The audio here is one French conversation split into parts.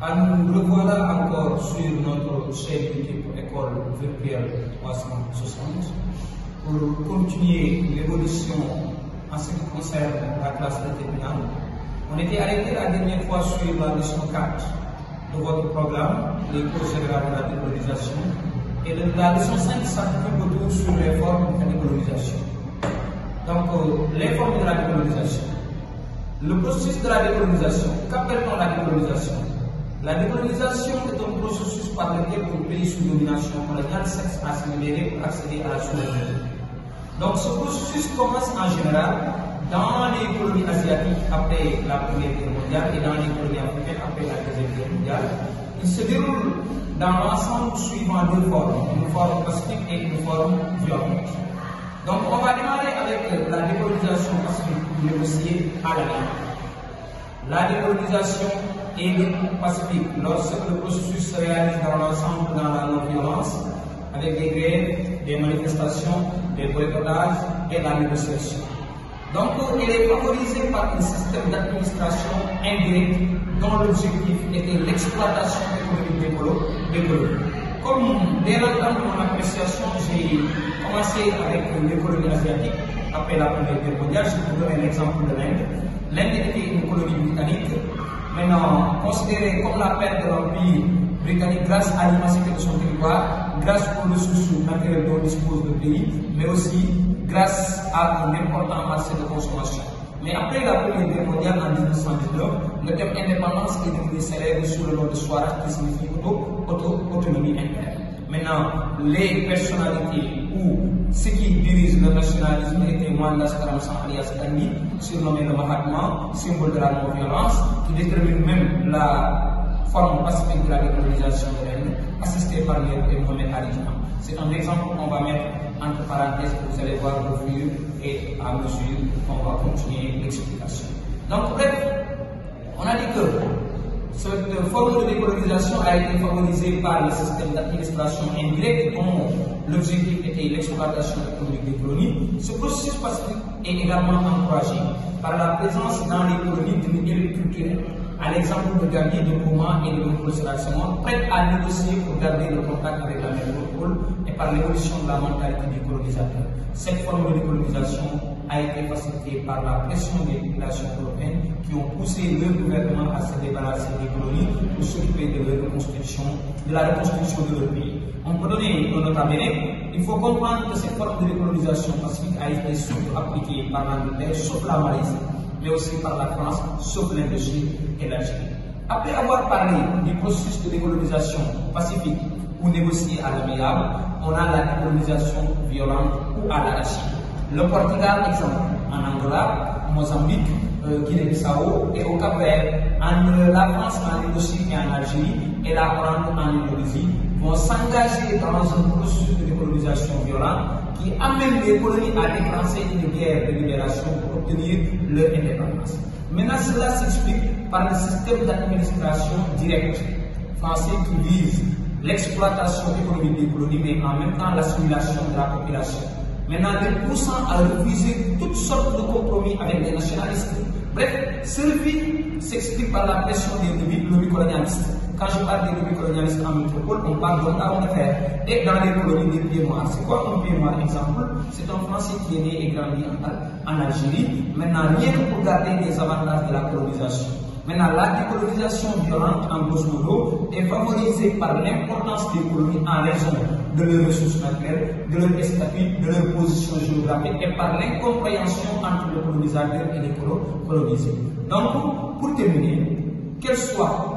Nous revoilà encore sur notre chaîne YouTube École Virtuelle 360 pour continuer l'évolution en ce qui concerne la classe de terminale. On était arrêté la dernière fois sur la leçon 4 de votre programme, les cours généraux de la décolonisation, et la leçon 5 s'appuie autour sur les formes de la décolonisation. Donc, les formes de la décolonisation. Le processus de la décolonisation. Qu'appelle-t-on la décolonisation? La décolonisation est un processus par lequel un pays sous domination coloniale s'est assimilé pour accéder à la souveraineté. Donc ce processus commence en général dans les colonies asiatiques après la Première Guerre mondiale et dans les colonies africaines après la Deuxième Guerre mondiale. Il se déroule dans l'ensemble suivant deux formes, une forme pacifique et une forme violente. Donc on va démarrer avec la décolonisation pacifique négociée à la guerre. La décolonisation et le pacifique, lorsque le processus se réalise dans l'ensemble dans la non-violence, avec des grèves, des manifestations, des boycottages et la négociation. Donc, elle est favorisée par un système d'administration indirecte dont l'objectif était l'exploitation économique des colonies. Comme dès l'entame de mon appréciation, j'ai commencé avec les colonies asiatiques après la Première Guerre mondiale. Je vous donne un exemple de l'Inde. L'Inde était une colonie britannique. Maintenant, considérée comme la perte de l'Empire britannique grâce à l'immensité de son territoire, grâce aux ressources naturelles dont dispose le pays, mais aussi grâce à un important marché de consommation. Mais après la Première Guerre mondiale en 1919, le thème indépendance est devenu célèbre sous le nom de Swaraj qui signifie autonomie interne. Maintenant, les personnalités ou ceux qui dirigent le nationalisme étaient Mohandas Karamchand alias Gandhi, surnommé le Mahatma, symbole de la non-violence, qui détermine même la forme pacifique de la décolonisation de l'Inde, assisté par les Mohamed Ali Jinnah. C'est un exemple qu'on va mettre entre parenthèses que vous allez voir au fur et à mesure qu'on va continuer l'explication. Donc, bref, on a dit que cette forme de décolonisation a été favorisée par le système d'administration indirecte dont l'objectif était l'exploitation économique des colonies. Ce processus pacifique est également encouragé par la présence dans les colonies d'une élite culturelle, à l'exemple de Gandhi, de Nkrumah et de Léopold Sédar Senghor, prêts à négocier pour garder le contact avec la métropole et par l'évolution de la mentalité des colonisateurs. Cette forme de décolonisation a été facilitée par la pression des populations européennes qui ont poussé le gouvernement à se débarrasser des colonies pour s'occuper de la reconstruction de leur pays. On peut donner un nota bene. Il faut comprendre que cette forme de décolonisation pacifique a été surtout appliquée par l'Angleterre, sauf la Malaisie, mais aussi par la France, sauf l'Indochine et l'Algérie. Après avoir parlé du processus de décolonisation pacifique ou négocié à l'amiable, on a la décolonisation violente ou à l'anarchie. Le Portugal, exemple, en Angola, Mozambique, Guinée-Bissau et au Cap-Vert, la France en Indochine et en Algérie et la Hollande en Indonésie vont s'engager dans un processus de décolonisation violent qui amène les colonies à déclencher une guerre de libération pour obtenir leur indépendance. Maintenant, cela s'explique par le système d'administration directe français qui vise l'exploitation économique des colonies, mais en même temps l'assimilation de la population. Maintenant, les poussant à refuser toutes sortes de compromis avec les nationalistes. Bref, ce refus s'explique par la pression des lobbies colonialistes. Quand je parle des lobbies colonialistes en métropole, on parle d'un homme d'affaires. Et dans les colonies des pieds noirs, c'est quoi un pied noir exemple? C'est un Français qui est né et grandi en Algérie. Maintenant, rien que pour garder les avantages de la colonisation. Maintenant, la décolonisation violente en grosso modo est favorisée par l'importance des colonies en raison de leurs ressources naturelles, de leur statut, de leur position géographique et par l'incompréhension entre le colonisateur et les colonisés. Donc, pour terminer, qu'elle soit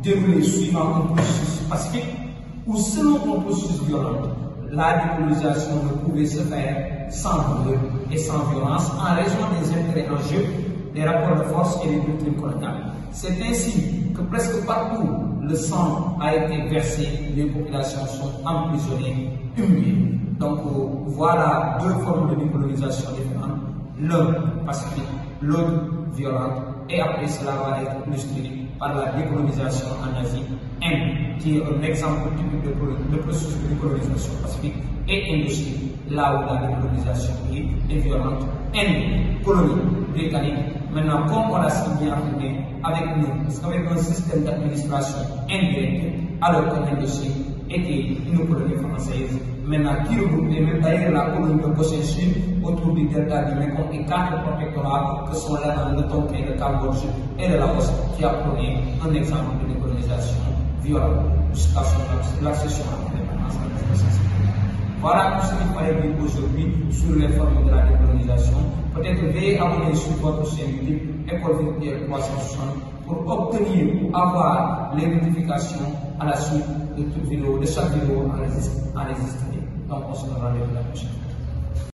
déroulée suivant un processus pacifique ou selon un processus violent, la décolonisation ne pouvait se faire sans douleur et sans violence en raison des intérêts en jeu, des rapports de force et des doctrines coloniales. C'est ainsi que presque partout le sang a été versé, les populations sont emprisonnées, humiliées. Donc voilà deux formes de décolonisation différentes, l'une pacifique, l'autre violente, et après cela va être illustré par la décolonisation en Asie, Inde, qui est un exemple typique de processus de décolonisation pacifique, et Indochine, là où la décolonisation est violente, Inde, colonie britannique, Maintenant, comme on l'a si bien appris avec nous, parce qu'avec un système d'administration indirect, alors qu'on a un dossier était une colonie française, maintenant qui regroupait même d'ailleurs la colonie de Cochinchine autour du delta du Mekong et 4 protectorats que sont là dans le Tonkin, le Cambodge et le Laos, qui a prôné un exemple de décolonisation violente jusqu'à l'accession à l'indépendance en 1960. Voilà ce qu'il fallait dire aujourd'hui sur les formes de la décolonisation. Peut-être veuillez abonner sur votre chaîne YouTube École Virtuelle 360 pour obtenir ou avoir les notifications à la suite de toute vidéo, de chaque vidéo enregistrée. Donc on se revoit la prochaine fois.